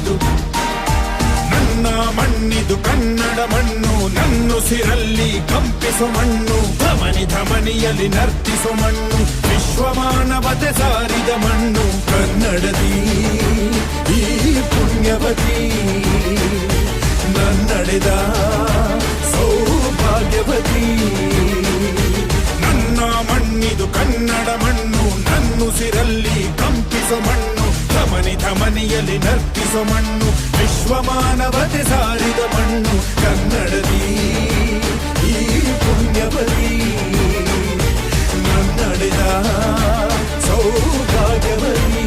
ಮಣ್ಣಿದು ನನ್ನ ಮಣ್ಣಿದು ಕನ್ನಡ ಮಣ್ಣು ನನ್ನುಸಿರಲ್ಲಿ ಕಂಪಿಸೋ ಮಣ್ಣು ಧಮನಿ ಧಮನಿಯಲ್ಲಿ ನರ್ತಿಸೋ ಮಣ್ಣು ವಿಶ್ವಮಾನವತೆ ಸಾರಿದ ಮಣ್ಣು ಕನ್ನಡದಿ ಈ ಪುಣ್ಯವತಿ ನನ್ನಡೆದ ಸೌಭಾಗ್ಯವತಿ ನನ್ನ ಮಣ್ಣಿದು ಕನ್ನಡ ಮಣ್ಣು ನನ್ನುಸಿರಲ್ಲಿ ಕಂಪಿಸೋ ಮಣ್ಣು ಧಮನಿ ಧಮನಿಯಲ್ಲಿ ನರ್ತಿಸೋ ಮಣ್ಣು ವಿಶ್ವಮಾನವತೆ ಸಾರಿದ ಮಣ್ಣು ಕನ್ನಡದಿ ಈ ಪುಣ್ಯವತಿ ನನ್ನಡೆದ ಸೌಭಾಗ್ಯವತಿ